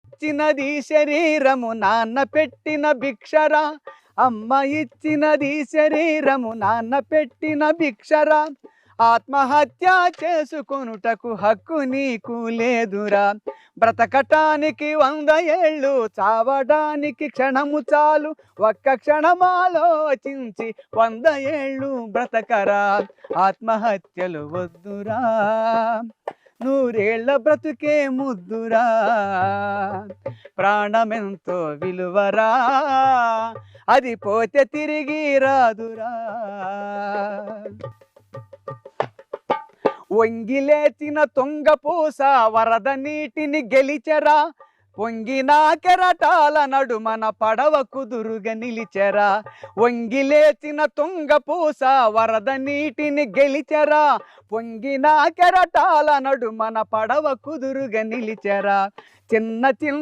ఇచ్చినది శరీరము నాన్న పెట్టిన భిక్షరా, అమ్మ ఇచ్చినది శరీరము నాన్న పెట్టిన భిక్షరా, ఆత్మహత్య చేసుకొనుటకు హక్కు నీకు లేదురా, బ్రతకటానికి 100 ఏళ్ళు చావడానికి క్షణము చాలు, ఒక్క క్షణమాలోచించి 100 ఏళ్ళు బ్రతకరా, ఆత్మహత్యలు వద్దురా, 100 ఏళ్ల బ్రతుకే ముద్దురా, ప్రాణమెంతో విలువరా, అది పోతే తిరిగి రాదురా. వంగిలేచిన తుంగపూస వరద నీటిని గెలిచెరా, పొంగిన కెరటాల నడుమన పడవ కుదురుగా నిలిచెరా, వంగిలేచిన తుంగపూస వరద నీటిని గెలిచెరా, పొంగిన కెరటాల నడుమన పడవ కుదురుగా నిలిచెరా, చిన్న చిన్న